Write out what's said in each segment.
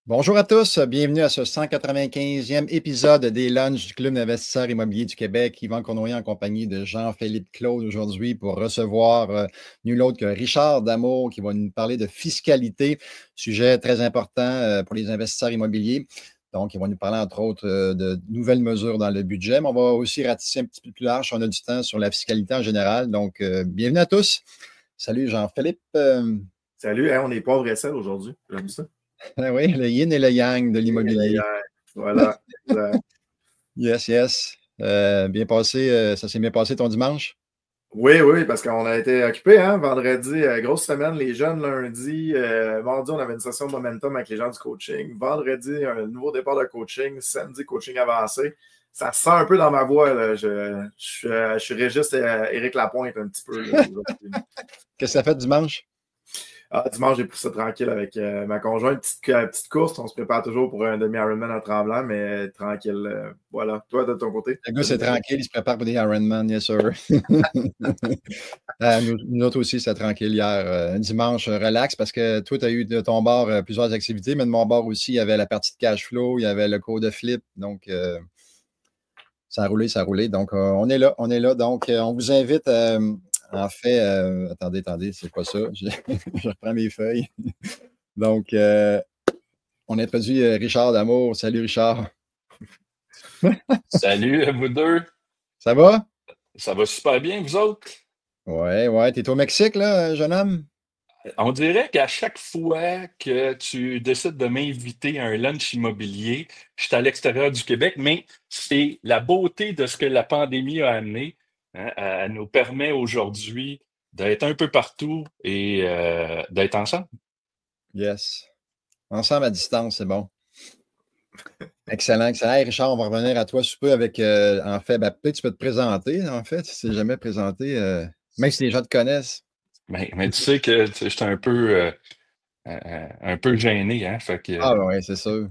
Bonjour à tous, bienvenue à ce 195e épisode des Lunchs du Club d'investisseurs immobiliers du Québec. Yvan Cournoyer en compagnie de Jean-Philippe Claude aujourd'hui pour recevoir nul autre que Richard Damour qui va nous parler de fiscalité, sujet très important pour les investisseurs immobiliers. Donc, il va nous parler entre autres de nouvelles mesures dans le budget, mais on va aussi ratisser un petit peu plus large si on a du temps sur la fiscalité en général. Donc, bienvenue à tous. Salut Jean-Philippe. Salut, hein, on est pauvre et sel aujourd'hui. J'aime ça. Oui, le yin et le yang de l'immobilier. Voilà. Exact. Yes, yes. Bien passé, ça s'est bien passé ton dimanche? Oui, oui, parce qu'on a été occupés, hein, vendredi, grosse semaine, les jeunes, lundi, mardi, on avait une session de momentum avec les gens du coaching. Vendredi, un nouveau départ de coaching. Samedi, coaching avancé. Ça se sent un peu dans ma voix, là. Je suis Régis Éric Lapointe un petit peu, là, aujourd'hui. Qu'est-ce que ça fait dimanche? Dimanche, j'ai pris ça tranquille avec ma conjointe. Petite course, on se prépare toujours pour un demi-Ironman à Tremblant, mais tranquille. Voilà. Toi, de ton côté? Le gars, c'est tranquille, il se prépare pour des Ironman, yes sir. Nous autres aussi, c'était tranquille hier. Un dimanche, relax, parce que toi, tu as eu de ton bord plusieurs activités, mais de mon bord aussi, il y avait la partie de cash flow, il y avait le cours de flip. Donc, ça a roulé, ça a roulé. Donc, on est là, on est là. Donc, on vous invite, en fait, attendez, c'est pas ça. Je reprends mes feuilles. Donc, on introduit Richard Damour. Salut Richard. Salut à vous deux. Ça va? Ça va super bien, vous autres? Ouais, ouais. T'es au Mexique, là, jeune homme? On dirait qu'à chaque fois que tu décides de m'inviter à un lunch immobilier, je suis à l'extérieur du Québec, mais c'est la beauté de ce que la pandémie a amené. Hein, elle nous permet aujourd'hui d'être un peu partout et d'être ensemble. Yes. Ensemble à distance, c'est bon. Excellent, excellent. Hey, Richard, on va revenir à toi sous peu avec, en fait, ben, peut-être tu peux te présenter, en fait, si tu t'es jamais présenté, même si les gens te connaissent. Mais tu sais que je suis un peu gêné, hein? Fait Ah, que, oui, c'est sûr.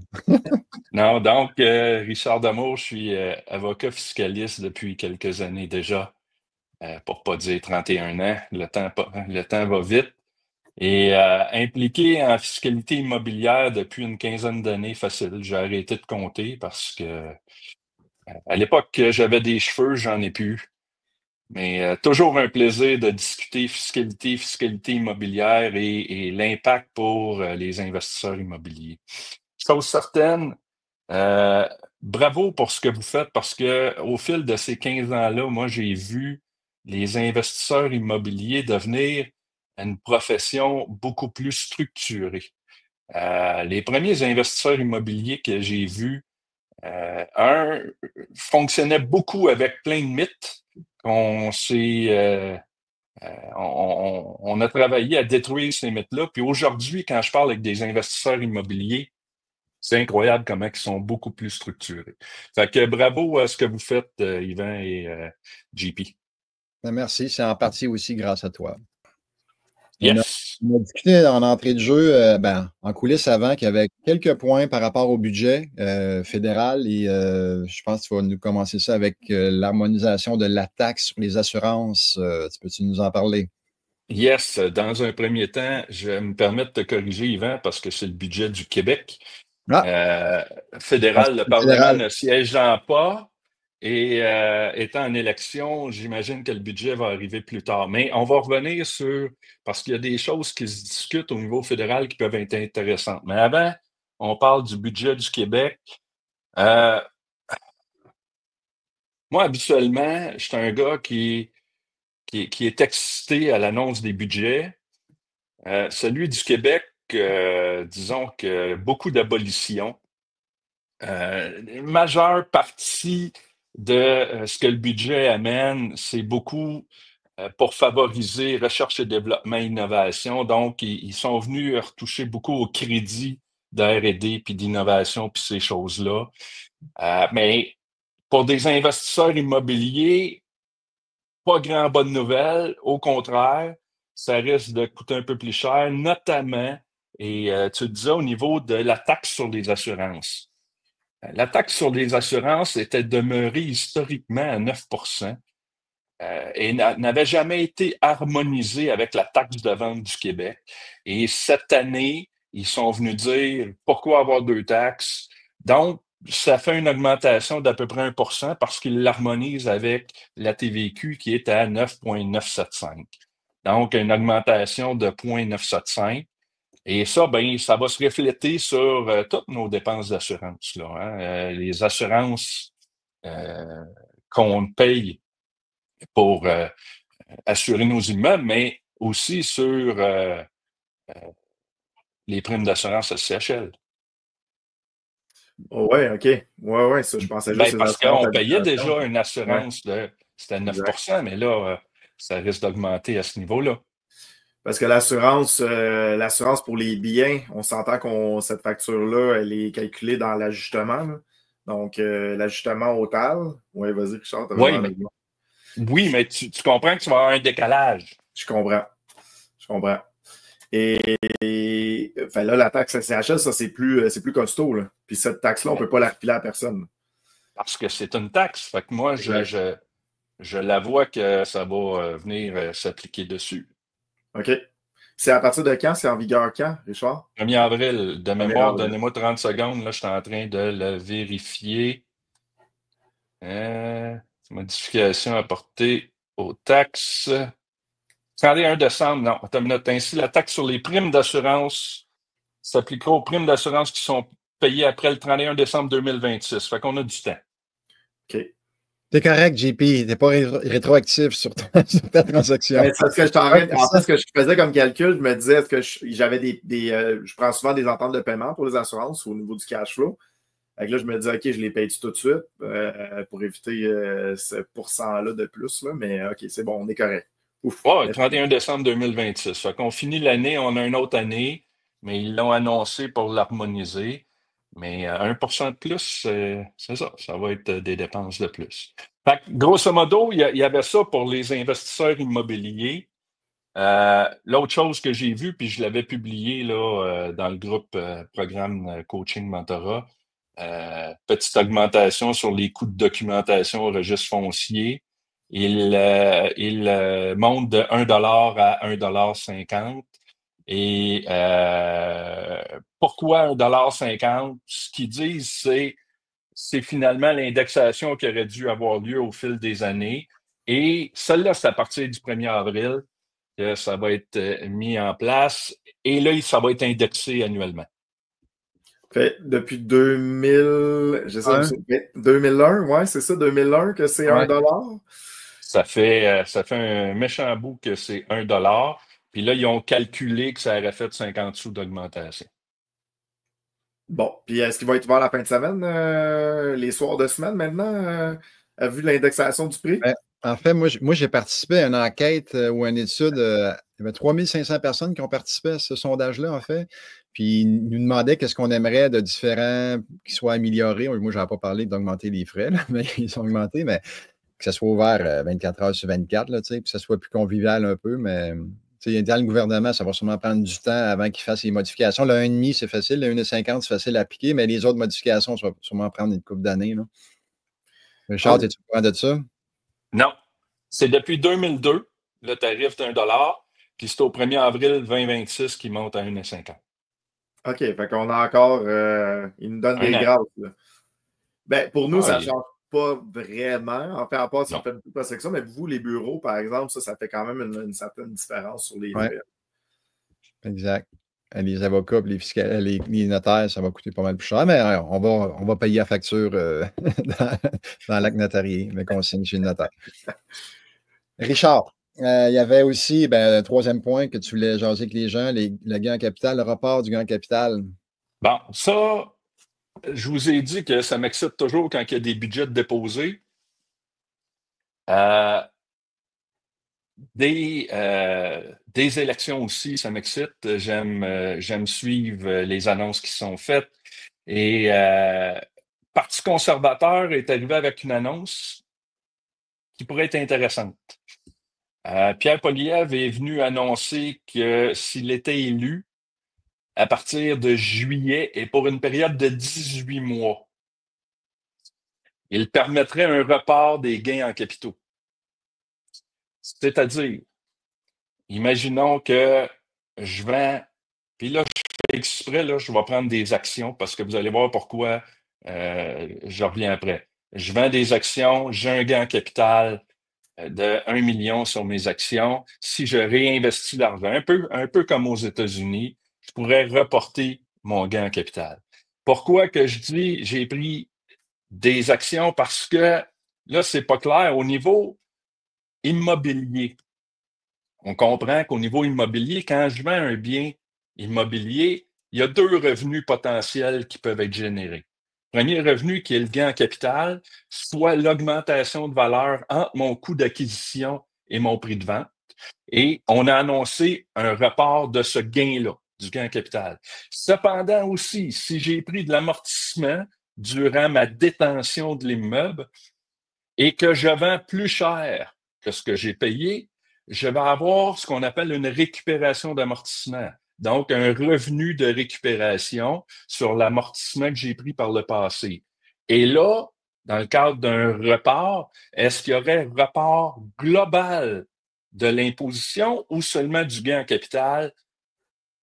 non, donc, Richard Damour, je suis avocat fiscaliste depuis quelques années déjà. Pour pas dire 31 ans, le temps va vite. Et impliqué en fiscalité immobilière depuis une quinzaine d'années facile. J'ai arrêté de compter parce que à l'époque que j'avais des cheveux, j'en ai plus. Mais toujours un plaisir de discuter fiscalité immobilière et l'impact pour les investisseurs immobiliers. Chose certaine, euh, bravo pour ce que vous faites parce que au fil de ces 15 ans-là, moi, j'ai vu les investisseurs immobiliers devenir une profession beaucoup plus structurée. Les premiers investisseurs immobiliers que j'ai vus, un, fonctionnaient beaucoup avec plein de mythes. On s'est, on a travaillé à détruire ces mythes-là. Puis aujourd'hui, quand je parle avec des investisseurs immobiliers, c'est incroyable comment ils sont beaucoup plus structurés. Fait que bravo à ce que vous faites, Yvan et JP. Ben, merci, c'est en partie aussi grâce à toi. On a, Yes. on a discuté en entrée de jeu, ben, en coulisses avant, qu'il y avait quelques points par rapport au budget fédéral et je pense que tu vas nous commencer ça avec l'harmonisation de la taxe sur les assurances. Peux-tu nous en parler? Yes. Dans un premier temps, je vais me permettre de te corriger, Yvan, parce que c'est le budget du Québec. Ah, Euh, je pense que fédéral, le c'est Parlement fédéral. ne siégeant pas et étant en élection, j'imagine que le budget va arriver plus tard. Mais on va revenir sur, parce qu'il y a des choses qui se discutent au niveau fédéral qui peuvent être intéressantes. Mais avant, on parle du budget du Québec. Euh, Moi, habituellement, je suis un gars qui est excité à l'annonce des budgets. Celui du Québec, disons que beaucoup d'abolitions. Une majeure partie de ce que le budget amène, c'est beaucoup pour favoriser recherche et développement, innovation. Donc, ils sont venus retoucher beaucoup au crédit de R&D puis d'innovation puis ces choses-là. Mais pour des investisseurs immobiliers, pas grand bonne nouvelle. Au contraire, ça risque de coûter un peu plus cher, notamment, et tu le disais, au niveau de la taxe sur les assurances. La taxe sur les assurances était demeurée historiquement à 9 et n'avait jamais été harmonisée avec la taxe de vente du Québec. Et cette année, ils sont venus dire pourquoi avoir 2 taxes. Donc, ça fait une augmentation d'à peu près 1% parce qu'ils l'harmonisent avec la TVQ qui est à 9,975. Donc, une augmentation de 0,975. Et ça, ben, ça va se refléter sur toutes nos dépenses d'assurance, là, hein. Les assurances qu'on paye pour assurer nos immeubles, mais aussi sur les primes d'assurance SCHL. Oh, ouais, OK. Ouais, ça, je pensais juste Ben, les parce assurances qu'on payait d'habitation. déjà une assurance c'était 9 Exact. mais là, ça risque d'augmenter à ce niveau-là. Parce que l'assurance pour les biens, on s'entend cette facture-là, elle est calculée dans l'ajustement, là. Donc, l'ajustement total. Oui, vas-y, Richard, tu avais Oui, l'air mais, de moi. oui, mais tu comprends que tu vas avoir un décalage. Je comprends. Et enfin, là, la taxe SCHL, ça, c'est plus costaud, là. Puis cette taxe-là, on ne peut pas la repiler à personne. Parce que c'est une taxe. Fait que moi, je la vois que ça va venir s'appliquer dessus. OK. C'est à partir de quand? C'est en vigueur quand, Richard? 1er avril, de 1er mémoire, avril. donnez-moi 30 secondes. Là, je suis en train de le vérifier. Modification apportée aux taxes. 31 décembre, non. Attends une minute. Ainsi, la taxe sur les primes d'assurance s'appliquera aux primes d'assurance qui sont payées après le 31 décembre 2026. Fait qu'on a du temps. OK. T'es correct, JP. T'es pas rétroactif sur ta transaction. Ben, c'est parce que en fait, ce que je faisais comme calcul, je me disais, est-ce que j'avais je prends souvent des ententes de paiement pour les assurances au niveau du cash flow. Fait que là, je me disais, OK, je les paye tout de suite pour éviter ce pourcent-là de plus. Là, mais OK, c'est bon, on est correct. Ouf. Ouais, 31 décembre 2026. Fait qu'on finit l'année, on a une autre année, mais ils l'ont annoncé pour l'harmoniser. Mais 1% de plus, c'est ça. Ça va être des dépenses de plus. Fait que, grosso modo, il y avait ça pour les investisseurs immobiliers. L'autre chose que j'ai vue, puis je l'avais publié là, dans le groupe programme Coaching Mentorat, petite augmentation sur les coûts de documentation au registre foncier. Il monte de 1 à 1,50 $. Et pourquoi 1,50 $? Ce qu'ils disent, c'est finalement l'indexation qui aurait dû avoir lieu au fil des années. Et celle-là, c'est à partir du 1er avril que ça va être mis en place. Et là, ça va être indexé annuellement. Fait, depuis 2000, 2001, ouais, c'est ça, 2001 que c'est Ouais. 1 $. Ça fait un méchant bout que c'est 1 $. Puis là, ils ont calculé que ça aurait fait 50 sous d'augmentation. Bon, puis est-ce qu'il va être ouvert la fin de semaine, les soirs de semaine maintenant, vu l'indexation du prix? Ben, en fait, moi, j'ai participé à une enquête ou à une étude. Il y avait 3500 personnes qui ont participé à ce sondage-là, en fait. Puis, ils nous demandaient qu'est-ce qu'on aimerait de différent qui soit amélioré. Moi, je n'avais pas parlé d'augmenter les frais, là, mais ils sont augmentés, mais que ça soit ouvert 24 heures sur 24, là, puis que ça soit plus convivial un peu. Mais dans le gouvernement, ça va sûrement prendre du temps avant qu'ils fassent les modifications. Le 1,5, c'est facile. Le 1,50, c'est facile à appliquer, mais les autres modifications, ça va sûrement prendre une couple d'années. Richard, es-tu au courant de ça? Non. C'est depuis 2002, le tarif d'1 $, puis c'est au 1er avril 2026 qui monte à 1,50 $. OK, fait qu'on a encore. Ils nous donnent Un des an. grâces, là. Ben, pour nous, ça ne Oui. change pas vraiment. En fait, à part si on Non. fait beaucoup de prospection, mais vous, les bureaux, par exemple, ça fait quand même une certaine différence sur les Ouais. frais. Exact. Les avocats, puis les notaires, ça va coûter pas mal plus cher, mais on va payer la facture dans l'acte notarié, mais qu'on signe chez le notaire. Richard, il y avait aussi un troisième point que tu voulais jaser avec les gens, le gain en capital, le report du gain en capital. Bon, ça, je vous ai dit que ça m'excite toujours quand il y a des budgets déposés. Des élections aussi, ça m'excite. J'aime suivre les annonces qui sont faites. Et Parti conservateur est arrivé avec une annonce qui pourrait être intéressante. Pierre Poilievre est venu annoncer que s'il était élu, à partir de juillet et pour une période de 18 mois, il permettrait un report des gains en capitaux. C'est-à-dire, imaginons que je vends, puis là, je fait exprès, là, je vais prendre des actions parce que vous allez voir pourquoi je reviens après. Je vends des actions, j'ai un gain en capital de 1 million sur mes actions. Si je réinvestis l'argent, un peu comme aux États-Unis, je pourrais reporter mon gain en capital. Pourquoi que je dis j'ai pris des actions? Parce que là, c'est pas clair. Au niveau immobilier, on comprend qu'au niveau immobilier, quand je vends un bien immobilier, il y a 2 revenus potentiels qui peuvent être générés. Premier revenu qui est le gain en capital, soit l'augmentation de valeur entre mon coût d'acquisition et mon prix de vente. Et on a annoncé un report de ce gain-là, du gain en capital. Cependant aussi, si j'ai pris de l'amortissement durant ma détention de l'immeuble et que je vends plus cher que ce que j'ai payé, je vais avoir ce qu'on appelle une récupération d'amortissement. Donc, un revenu de récupération sur l'amortissement que j'ai pris par le passé. Et là, dans le cadre d'un report, est-ce qu'il y aurait un report global de l'imposition ou seulement du gain en capital?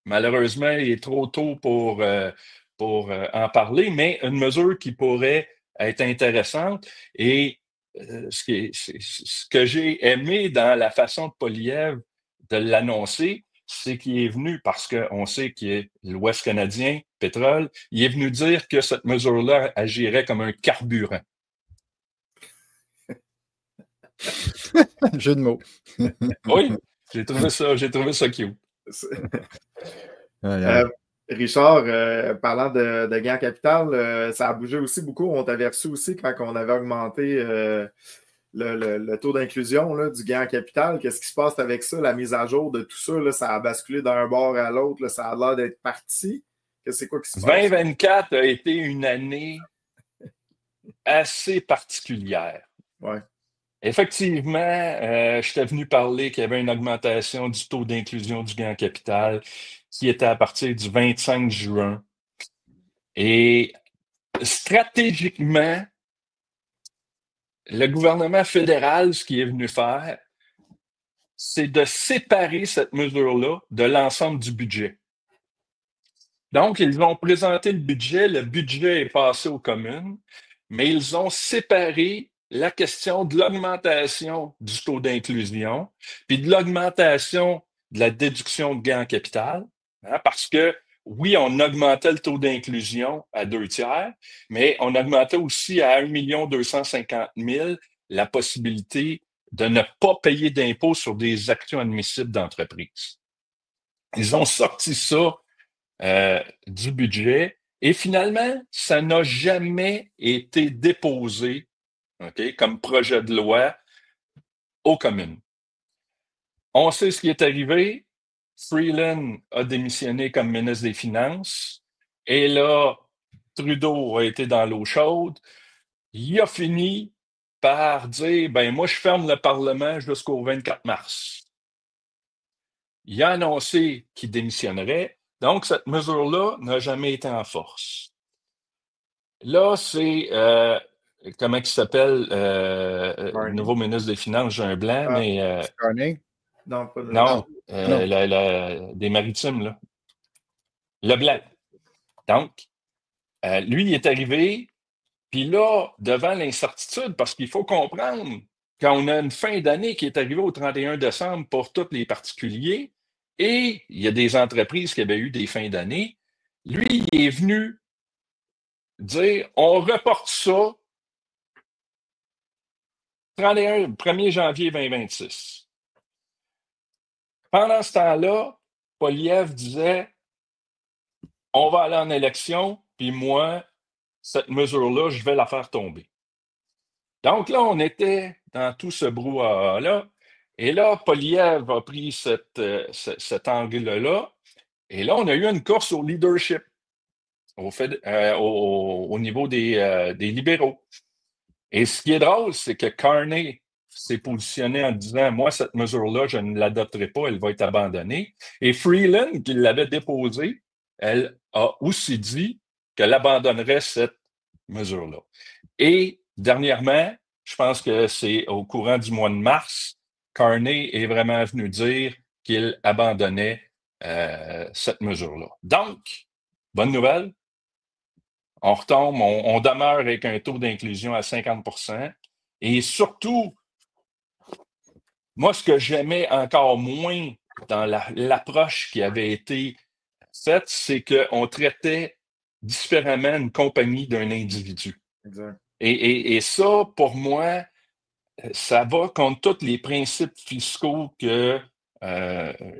Malheureusement, il est trop tôt pour en parler, mais une mesure qui pourrait être intéressante. Et ce que j'ai aimé dans la façon de Poilievre de l'annoncer, c'est qu'il est venu, parce qu'on sait qu'il est l'Ouest canadien, pétrole, il est venu dire que cette mesure-là agirait comme un carburant. Jeu de mots. Oui, j'ai trouvé ça cute. Richard, parlant de gain en capital, ça a bougé aussi beaucoup. On t'avait reçu aussi quand on avait augmenté le taux d'inclusion du gain en capital. Qu'est-ce qui se passe avec ça? La mise à jour de tout ça, là, ça a basculé d'un bord à l'autre. Ça a l'air d'être parti. C'est quoi qui se passe? 2024 a été une année assez particulière. Ouais. Effectivement, je t'ai venu parler qu'il y avait une augmentation du taux d'inclusion du gain en capital qui était à partir du 25 juin. Et stratégiquement, le gouvernement fédéral, ce qu'il est venu faire, c'est de séparer cette mesure-là de l'ensemble du budget. Donc, ils ont présenté le budget est passé aux communes, mais ils ont séparé la question de l'augmentation du taux d'inclusion, puis de l'augmentation de la déduction de gain en capital, parce que oui, on augmentait le taux d'inclusion à 2/3, mais on augmentait aussi à 1 250 000 la possibilité de ne pas payer d'impôts sur des actions admissibles d'entreprise. Ils ont sorti ça du budget. Et finalement, ça n'a jamais été déposé comme projet de loi aux communes. On sait ce qui est arrivé. Freeland a démissionné comme ministre des Finances. Et là, Trudeau a été dans l'eau chaude. Il a fini par dire, ben moi, je ferme le Parlement jusqu'au 24 mars. Il a annoncé qu'il démissionnerait. Donc, cette mesure-là n'a jamais été en force. Là, c'est, comment il s'appelle, le nouveau ministre des Finances, j'ai un blanc, mais... Carney? Non, pas de... Non, Non. des maritimes, là. Le blanc. Donc, lui, il est arrivé, puis là, devant l'incertitude, parce qu'il faut comprendre, quand on a une fin d'année qui est arrivée au 31 décembre pour tous les particuliers, et il y a des entreprises qui avaient eu des fins d'année, lui, il est venu dire, on reporte ça 1er janvier 2026. Pendant ce temps-là, Poilievre disait, on va aller en élection, puis moi, cette mesure-là, je vais la faire tomber. Donc là, on était dans tout ce brouhaha-là, et là, Poilievre a pris cet angle-là, et là, on a eu une course au leadership au niveau des libéraux. Et ce qui est drôle, c'est que Carney s'est positionné en disant, moi, cette mesure-là, je ne l'adopterai pas, elle va être abandonnée. Et Freeland, qui l'avait déposée, elle a aussi dit qu'elle abandonnerait cette mesure-là. Et dernièrement, je pense que c'est au courant du mois de mars, Carney est vraiment venu dire qu'il abandonnait cette mesure-là. Donc, bonne nouvelle, on retombe, on demeure avec un taux d'inclusion à 50%. Et surtout, moi, ce que j'aimais encore moins dans l'approche qui avait été faite, c'est qu'on traitait différemment une compagnie d'un individu. Exact. Et ça, pour moi, ça va contre tous les principes fiscaux que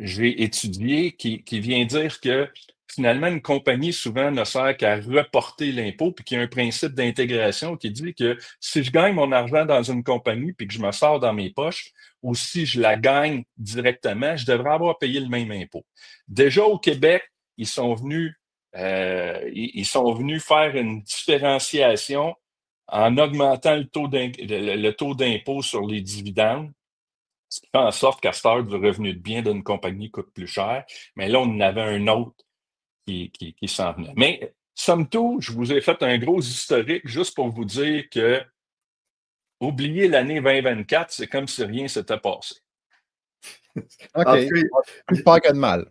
j'ai étudiés, qui vient dire que finalement, une compagnie souvent ne sert qu'à reporter l'impôt, puis qu'il y a un principe d'intégration qui dit que si je gagne mon argent dans une compagnie puis que je me sors dans mes poches, ou si je la gagne directement, je devrais avoir payé le même impôt. Déjà au Québec, ils sont venus faire une différenciation en augmentant le taux d'impôt sur les dividendes, ce qui fait en sorte qu'à cette heure, le revenu de bien d'une compagnie coûte plus cher. Mais là, on en avait un autre qui s'en venait. Mais, somme toute, je vous ai fait un gros historique juste pour vous dire que oublier l'année 2024, c'est comme si rien s'était passé. OK. Plus peur que de mal.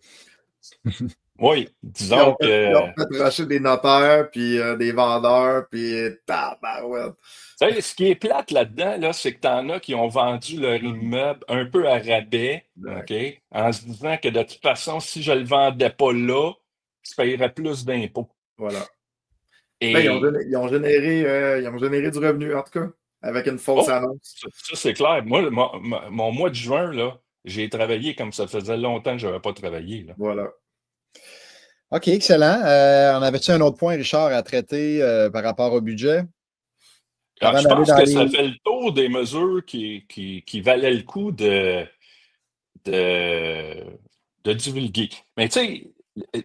Oui, disons que... Ils ont fait racheter des notaires, puis des vendeurs, puis tabarouette. Tu sais, ce qui est plate là-dedans, là, c'est que t'en as qui ont vendu leur immeuble un peu à rabais, OK, en se disant que de toute façon, si je le vendais pas là, je paierais plus d'impôts. Voilà. Et... Ben, ils ont généré du revenu, en tout cas, avec une fausse annonce. Ça, c'est clair. Moi, mon mois de juin, là, j'ai travaillé comme ça faisait longtemps que je n'avais pas travaillé. Là. Voilà. OK, excellent. On avait-tu un autre point, Richard, à traiter par rapport au budget? Alors, je pense que ça fait le tour des mesures qui valaient le coup de divulguer. Mais tu sais,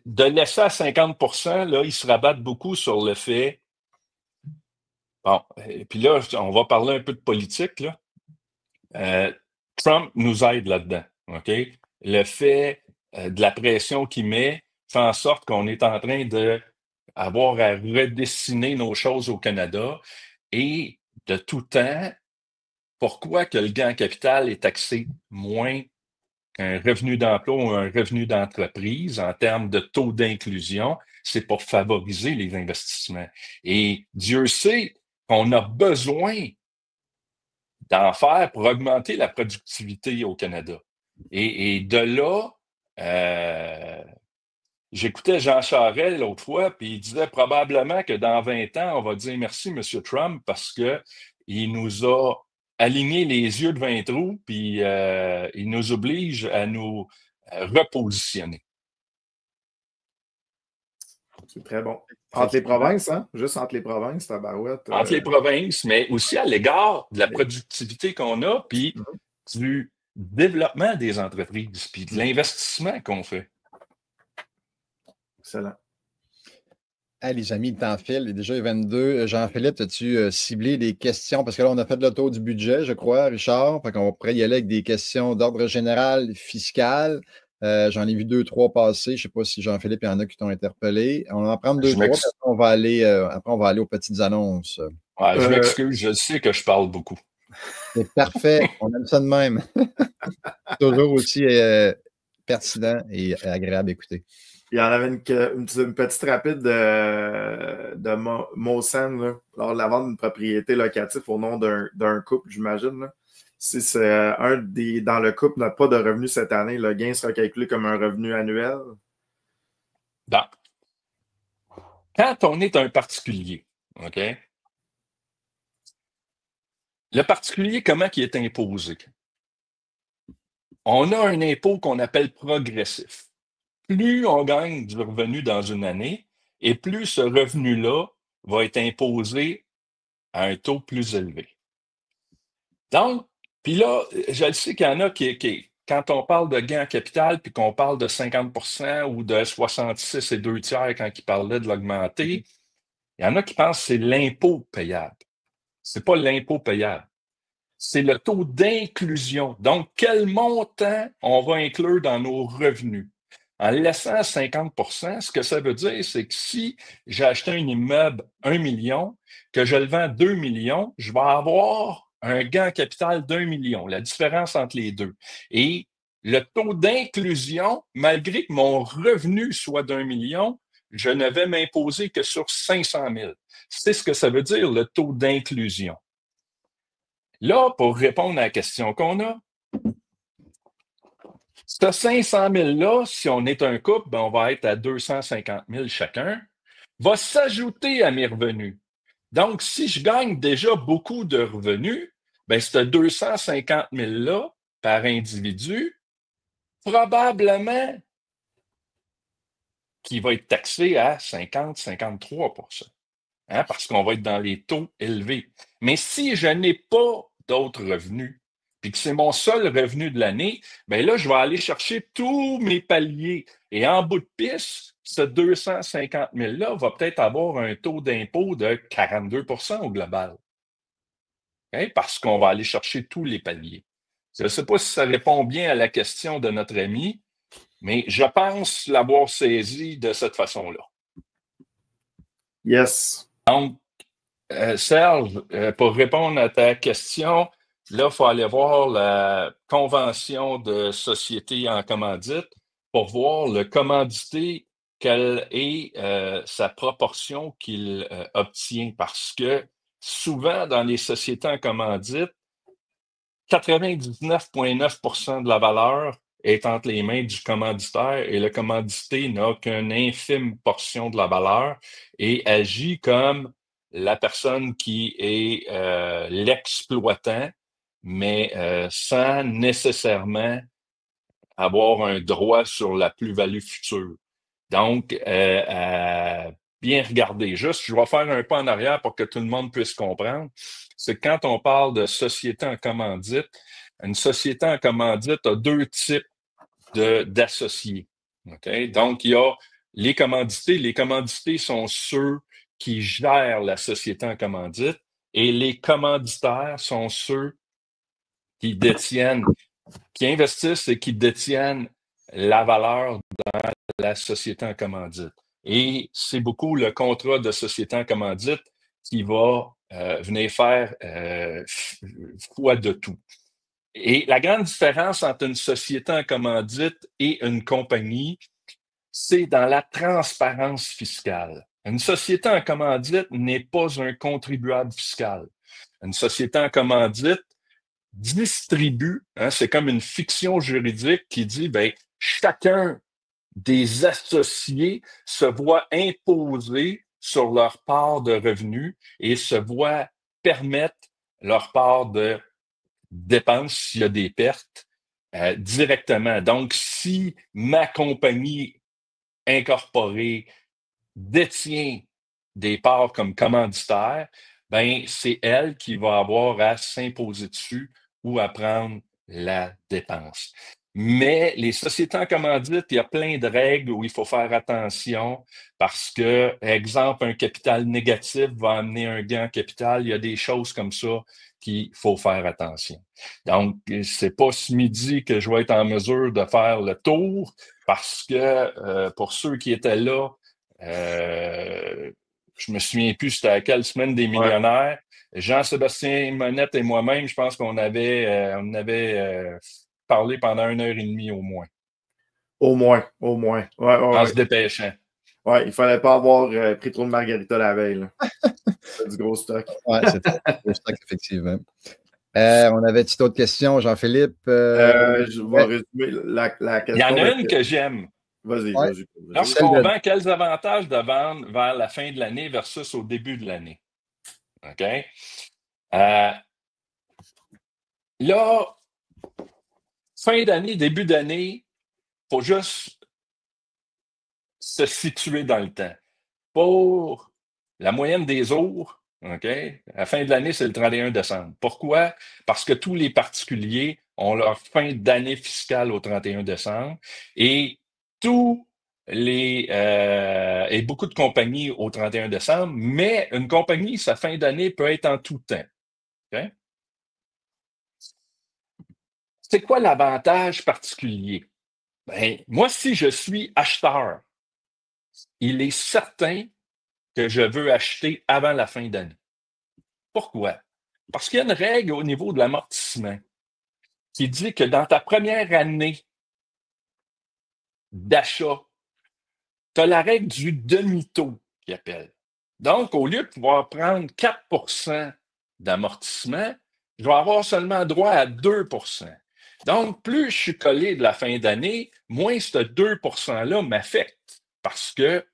de laisser à 50%, là, ils se rabattent beaucoup sur le fait. Bon, et puis là, on va parler un peu de politique, là. Trump nous aide là-dedans, OK? Le fait de la pression qu'il met fait en sorte qu'on est en train d'avoir à redessiner nos choses au Canada et de tout temps, pourquoi que le gain en capital est taxé moins qu'un revenu d'emploi ou un revenu d'entreprise en termes de taux d'inclusion, c'est pour favoriser les investissements. Et Dieu sait qu'on a besoin d'en faire pour augmenter la productivité au Canada. Et de là, j'écoutais Jean Charest l'autre fois, puis il disait probablement que dans 20 ans, on va dire merci, M. Trump, parce qu'il nous a aligné les yeux de 20 trous, puis il nous oblige à nous repositionner. C'est très bon. Entre les provinces, hein? Juste entre les provinces, tabarouette. Entre les provinces, mais aussi à l'égard de la productivité qu'on a, puis du développement des entreprises, puis de l'investissement qu'on fait. Excellent. Hey, les amis, le temps file. Il est déjà 22. Jean-Philippe, as-tu ciblé des questions? Parce que là, on a fait le tour du budget, je crois, Richard. Fait qu'on pourrait y aller avec des questions d'ordre général, fiscal. J'en ai vu 2-3 passer. Je ne sais pas si Jean-Philippe, il y en a qui t'ont interpellé. On va en prendre 2-3, puis après, on va aller aux petites annonces. Ouais, je m'excuse, je sais que je parle beaucoup. C'est parfait. On aime ça de même. Toujours aussi pertinent et agréable à écouter. Il y en avait une petite rapide de Mosen, là, lors de la vente d'une propriété locative au nom d'un couple, j'imagine. Là. Si c'est dans le couple n'a pas de revenu cette année, le gain sera calculé comme un revenu annuel. Donc, quand on est un particulier, OK? Le particulier, comment il est imposé? On a un impôt qu'on appelle progressif. Plus on gagne du revenu dans une année, et plus ce revenu-là va être imposé à un taux plus élevé. Donc, puis là, je le sais qu'il y en a qui quand on parle de gain en capital, puis qu'on parle de 50% ou de 66 et 2/3 quand ils parlaient de l'augmenter, il y en a qui pensent que c'est l'impôt payable. C'est pas l'impôt payable. C'est le taux d'inclusion. Donc, quel montant on va inclure dans nos revenus? En laissant 50%, ce que ça veut dire, c'est que si j'ai acheté un immeuble 1 million, que je le vends 2 millions, je vais avoir un gain en capital d'1 million, la différence entre les deux. Et le taux d'inclusion, malgré que mon revenu soit d'1 million, je ne vais m'imposer que sur 500 000. C'est ce que ça veut dire, le taux d'inclusion. Là, pour répondre à la question qu'on a, ce 500 000-là, si on est un couple, ben on va être à 250 000 chacun, va s'ajouter à mes revenus. Donc, si je gagne déjà beaucoup de revenus, ben ce 250 000-là par individu, probablement qu'il va être taxé à 50-53 %, hein, parce qu'on va être dans les taux élevés. Mais si je n'ai pas d'autres revenus, puis que c'est mon seul revenu de l'année, bien là, je vais aller chercher tous mes paliers. Et en bout de piste, ce 250 000-là va peut-être avoir un taux d'impôt de 42 % au global. Hein, parce qu'on va aller chercher tous les paliers. Je ne sais pas si ça répond bien à la question de notre ami, mais je pense l'avoir saisi de cette façon-là. Yes. Donc, Serge, pour répondre à ta question, là, il faut aller voir la convention de société en commandite pour voir le commandité, quelle est sa proportion qu'il obtient. Parce que souvent, dans les sociétés en commandite, 99,9 % de la valeur est entre les mains du commanditaire et le commandité n'a qu'une infime portion de la valeur et agit comme la personne qui est l'exploitant, mais sans nécessairement avoir un droit sur la plus-value future. Donc, à bien regarder. Juste, je vais faire un pas en arrière pour que tout le monde puisse comprendre. C'est que quand on parle de société en commandite, une société en commandite a deux types d'associés. Okay? Donc, il y a les commandités. Les commandités sont ceux qui gèrent la société en commandite et les commanditaires sont ceux qui détiennent, qui investissent et qui détiennent la valeur dans la société en commandite. Et c'est beaucoup le contrat de société en commandite qui va venir faire foi de tout. Et la grande différence entre une société en commandite et une compagnie, c'est dans la transparence fiscale. Une société en commandite n'est pas un contribuable fiscal. Une société en commandite distribue, hein, c'est comme une fiction juridique qui dit, ben, chacun des associés se voit imposer sur leur part de revenus et se voit permettre leur part de dépenses s'il y a des pertes directement. Donc, si ma compagnie incorporée détient des parts comme commanditaire, ben c'est elle qui va avoir à s'imposer dessus ou à prendre la dépense. Mais les sociétés en commandite, il y a plein de règles où il faut faire attention parce que, exemple, un capital négatif va amener un gain en capital. Il y a des choses comme ça qu'il faut faire attention. Donc, c'est pas ce midi que je vais être en mesure de faire le tour parce que pour ceux qui étaient là, je me souviens plus c'était à quelle semaine des millionnaires. Ouais. Jean-Sébastien Monette et moi-même, je pense qu'on avait parlé pendant 1h30 au moins. Au moins. Ouais, en se dépêchant. Ouais, il fallait pas avoir pris trop de margarita la veille. C'est du gros stock. Ouais, c'est du gros stock, effectivement. On avait-tu d'autres questions, Jean-Philippe? Je vais résumer la question. Il y en a une que j'aime. Vas-y. Lorsqu'on vend, quels avantages de vendre vers la fin de l'année versus au début de l'année? OK? Là, fin d'année, début d'année, il faut juste se situer dans le temps. Pour la moyenne des jours, OK? À la fin de l'année, c'est le 31 décembre. Pourquoi? Parce que tous les particuliers ont leur fin d'année fiscale au 31 décembre et et beaucoup de compagnies au 31 décembre, mais une compagnie, sa fin d'année peut être en tout temps. Okay? C'est quoi l'avantage particulier? Ben, moi, si je suis acheteur, il est certain que je veux acheter avant la fin d'année. Pourquoi? Parce qu'il y a une règle au niveau de l'amortissement qui dit que dans ta première année d'achat. Tu as la règle du demi-taux qui appelle. Donc, au lieu de pouvoir prendre 4 d'amortissement, je vais avoir seulement droit à 2. Donc, plus je suis collé de la fin d'année, moins ce 2 %-là m'affecte parce que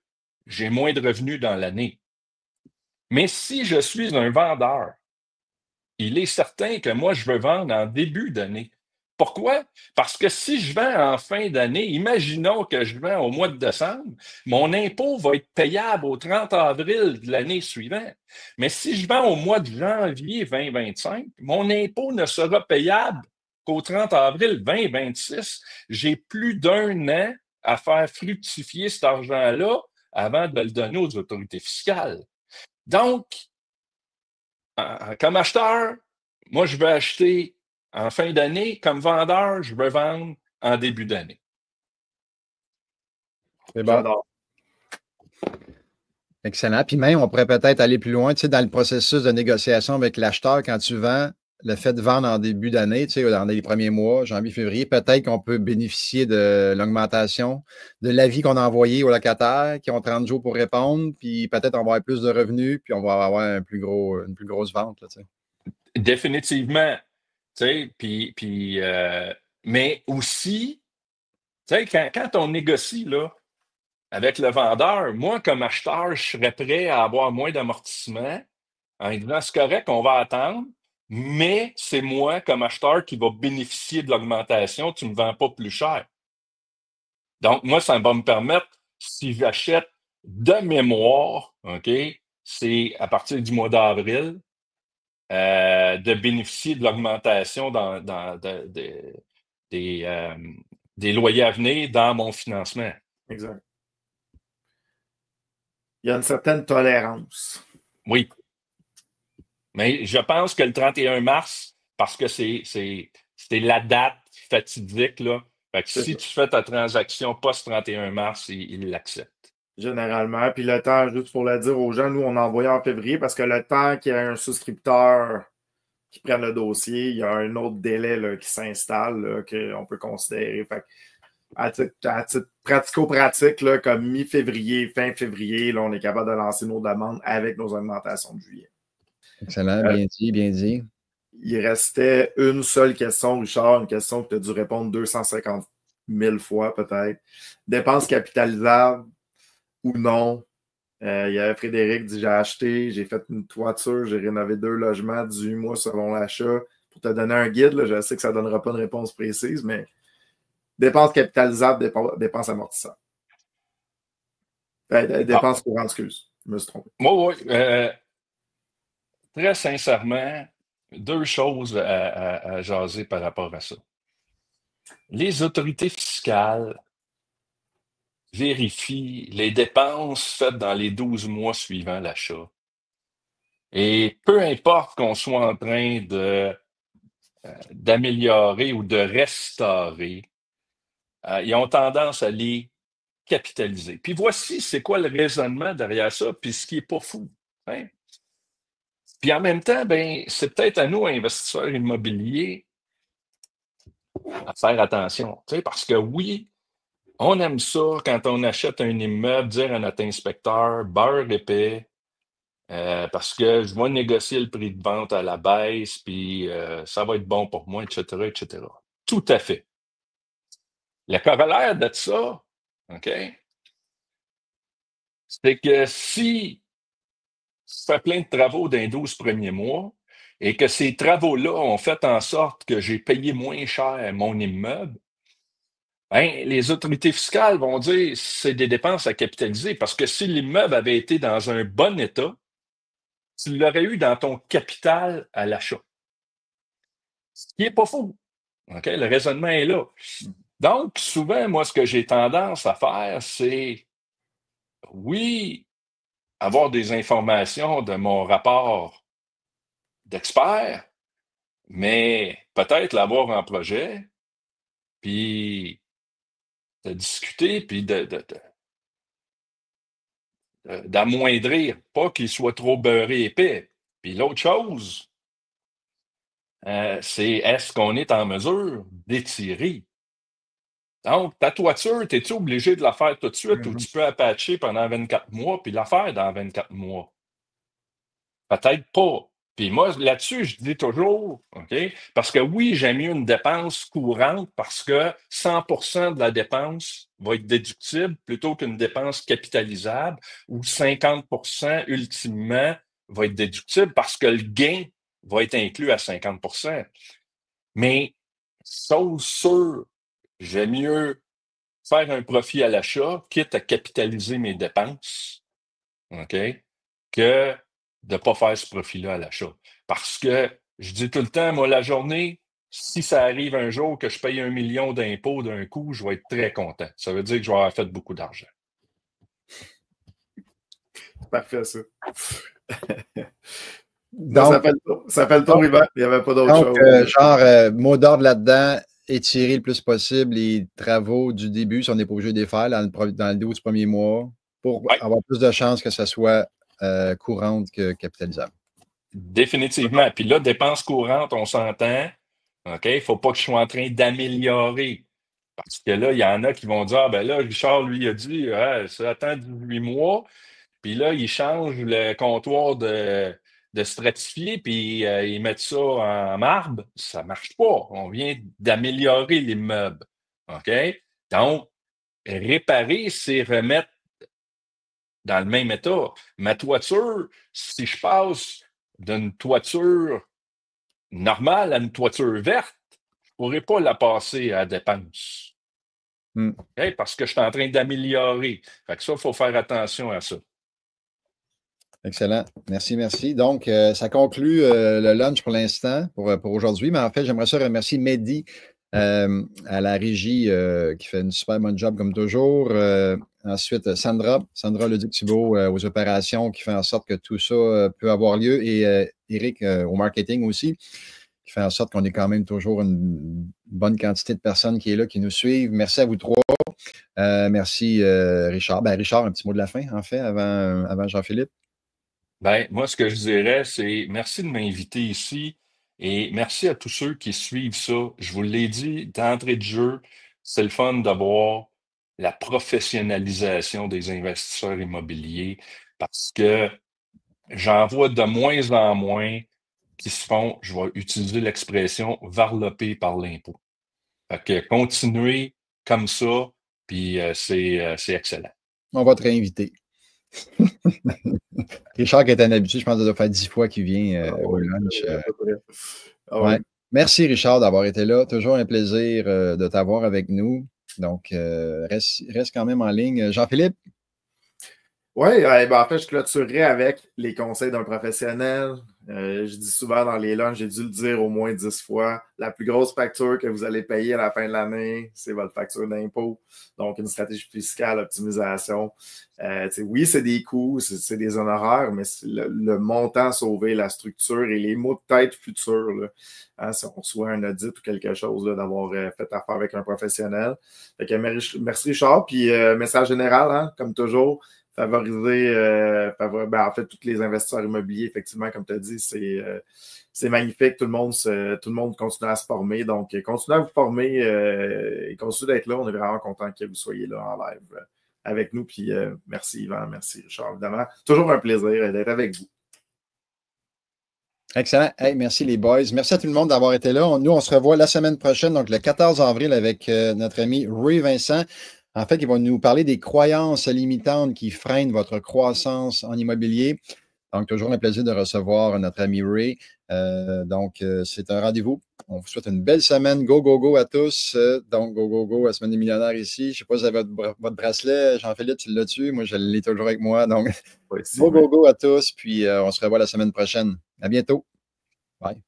j'ai moins de revenus dans l'année. Mais si je suis un vendeur, il est certain que moi, je veux vendre en début d'année. Pourquoi? Parce que si je vends en fin d'année, imaginons que je vends au mois de décembre, mon impôt va être payable au 30 avril de l'année suivante. Mais si je vends au mois de janvier 2025, mon impôt ne sera payable qu'au 30 avril 2026. J'ai plus d'1 an à faire fructifier cet argent-là avant de le donner aux autorités fiscales. Donc, comme acheteur, moi, je veux acheter en fin d'année. Comme vendeur, je veux vendre en début d'année. C'est bon. J'adore. Excellent. Puis même, on pourrait peut-être aller plus loin, tu sais, dans le processus de négociation avec l'acheteur quand tu vends, le fait de vendre en début d'année, tu sais, dans les premiers mois, janvier, février, peut-être qu'on peut bénéficier de l'augmentation de l'avis qu'on a envoyé aux locataires qui ont 30 jours pour répondre, puis peut-être on va avoir plus de revenus, puis on va avoir une plus grosse vente, là, tu sais. Définitivement. Tu sais, mais aussi, tu sais, quand on négocie là, avec le vendeur, moi, comme acheteur, je serais prêt à avoir moins d'amortissement en disant, c'est correct, on va attendre, mais c'est moi, comme acheteur, qui va bénéficier de l'augmentation, tu ne me vends pas plus cher. Donc, moi, ça va me permettre, si j'achète de mémoire, OK, c'est à partir du mois d'avril, de bénéficier de l'augmentation des loyers à venir dans mon financement. Exact. Il y a une certaine tolérance. Oui. Mais je pense que le 31 mars, parce que c'est la date fatidique, là. Fait que si tu fais ta transaction post-31 mars, il l'accepte. Généralement. Puis le temps, juste pour le dire aux gens, nous, on a envoyé en février parce que le temps qu'il y ait un souscripteur qui prenne le dossier, il y a un autre délai là, qui s'installe qu'on peut considérer. Fait que, à titre pratico-pratique, là, comme mi-février, fin février, là, on est capable de lancer nos demandes avec nos augmentations de juillet. Excellent, bien dit, bien dit. Il restait une seule question, Richard, une question que tu as dû répondre 250 000 fois peut-être. Dépenses capitalisables ou non? Il y avait Frédéric dit j'ai acheté, j'ai fait une toiture, j'ai rénové 2 logements, 18 mois selon l'achat. Pour te donner un guide, là, je sais que ça ne donnera pas une réponse précise, mais dépenses capitalisables, dépenses amortissables. Dépenses courantes, excuse. Je me suis trompé. Oui. Très sincèrement, 2 choses à jaser par rapport à ça. Les autorités fiscales vérifient les dépenses faites dans les 12 mois suivant l'achat. Et peu importe qu'on soit en train d'améliorer ou de restaurer, ils ont tendance à les capitaliser. Puis voici, c'est quoi le raisonnement derrière ça, puis ce qui n'est pas fou. Hein? Puis en même temps, ben, c'est peut-être à nous, investisseurs immobiliers, à faire attention. Tu sais, parce que oui, on aime ça quand on achète un immeuble, dire à notre inspecteur, beurre épais, parce que je vais négocier le prix de vente à la baisse, puis ça va être bon pour moi, etc., etc. Tout à fait. Le corollaire de ça, OK, c'est que si tu fais plein de travaux dans les 12 premiers mois et que ces travaux-là ont fait en sorte que j'ai payé moins cher mon immeuble, ben, les autorités fiscales vont dire c'est des dépenses à capitaliser parce que si l'immeuble avait été dans un bon état, tu l'aurais eu dans ton capital à l'achat. Ce qui n'est pas faux. OK? Le raisonnement est là. Donc, souvent, moi, ce que j'ai tendance à faire, c'est, oui, avoir des informations de mon rapport d'expert, mais peut-être l'avoir en projet, puis de discuter, puis d'amoindrir, pas qu'il soit trop beurré épais. Puis l'autre chose, c'est est-ce qu'on est en mesure d'étirer Donc, ta toiture, es-tu obligé de la faire tout de suite ou Mhm. tu peux patcher pendant 24 mois puis la faire dans 24 mois? Peut-être pas. Puis moi, là-dessus, je dis toujours, OK? Parce que oui, j'aime mieux une dépense courante parce que 100% de la dépense va être déductible plutôt qu'une dépense capitalisable où 50% ultimement va être déductible parce que le gain va être inclus à 50%. Mais, chose sûre, j'aime mieux faire un profit à l'achat, quitte à capitaliser mes dépenses, OK, que de ne pas faire ce profit-là à l'achat. Parce que je dis tout le temps, moi, la journée, si ça arrive un jour que je paye 1 million d'impôts d'un coup, je vais être très content. Ça veut dire que je vais avoir fait beaucoup d'argent. Parfait, ça. Non, Donc, ça fait le tour, Yvan. Il n'y avait pas d'autre donc chose. mot d'ordre là-dedans, étirer le plus possible les travaux du début, si on n'est pas obligé de les faire dans les 12 premiers mois, pour Oui, avoir plus de chances que ça soit courante que capitalisable. définitivement. Puis là, dépenses courantes, on s'entend. OK? Il ne faut pas que je sois en train d'améliorer. Parce que là, il y en a qui vont dire, ah, ben là, Richard, lui, a dit, ah, ça attend 18 mois. Puis là, ils changent le comptoir de stratifier, puis ils mettent ça en marbre. Ça ne marche pas. On vient d'améliorer l'immeuble. OK? Donc, réparer, c'est remettre dans le même état. Ma toiture, si je passe d'une toiture normale à une toiture verte, je ne pourrais pas la passer à dépense. Okay? Parce que je suis en train d'améliorer. Fait que ça, il faut faire attention à ça. Excellent. Merci, merci. Donc, ça conclut le lunch pour l'instant, pour aujourd'hui. Mais en fait, j'aimerais ça remercier Mehdi à la régie qui fait une super bonne job comme toujours. Ensuite, Sandra Leduc-Thibault aux opérations qui fait en sorte que tout ça peut avoir lieu. Et Eric au marketing aussi, qui fait en sorte qu'on ait quand même toujours une bonne quantité de personnes qui est là, qui nous suivent. Merci à vous trois. Merci Richard. Ben, Richard, un petit mot de la fin, en fait, avant Jean-Philippe. Ben, moi, ce que je dirais, c'est merci de m'inviter ici et merci à tous ceux qui suivent ça. Je vous l'ai dit d'entrée de jeu, c'est le fun de voir la professionnalisation des investisseurs immobiliers parce que j'en vois de moins en moins qui se font, je vais utiliser l'expression, varloper par l'impôt. Fait que continuez comme ça, puis c'est excellent. On va te réinviter. Richard, qui est un habitué, je pense que ça doit faire 10 fois qu'il vient au lunch. Ouais. Merci, Richard, d'avoir été là. Toujours un plaisir de t'avoir avec nous. Donc, reste quand même en ligne. Jean-Philippe? Oui, ben en fait, je clôturerai avec les conseils d'un professionnel. Je dis souvent dans les lunchs, j'ai dû le dire au moins 10 fois, la plus grosse facture que vous allez payer à la fin de l'année, c'est votre facture d'impôt. Donc, une stratégie fiscale, optimisation. Oui, c'est des coûts, c'est des honoraires, mais c'est le montant sauvé, la structure et les mots de tête futurs. Là, hein, si on reçoit un audit ou quelque chose, là, d'avoir fait affaire avec un professionnel. Fait que, merci Richard. Puis, message général, hein, comme toujours, favoriser, en fait, tous les investisseurs immobiliers, effectivement, comme tu as dit, c'est magnifique. Tout le monde continue à se former. Donc, continuez à vous former et continuez d'être là. On est vraiment content que vous soyez là en live avec nous. Puis, merci Yvan, merci Richard, évidemment. Toujours un plaisir d'être avec vous. Excellent. Hey, merci les boys. Merci à tout le monde d'avoir été là. Nous, on se revoit la semaine prochaine, donc le 14 avril, avec notre ami Ray Vincent. En fait, il va nous parler des croyances limitantes qui freinent votre croissance en immobilier. Donc, toujours un plaisir de recevoir notre ami Ray. C'est un rendez-vous. On vous souhaite une belle semaine. Go, go, go à tous. Donc, go, go, go à Semaine des millionnaires ici. Je ne sais pas si vous avez votre bracelet. Jean-Philippe, tu l'as-tu? Moi, je l'ai toujours avec moi. Donc, Oui, go, go, go à tous. Puis, on se revoit la semaine prochaine. À bientôt. Bye.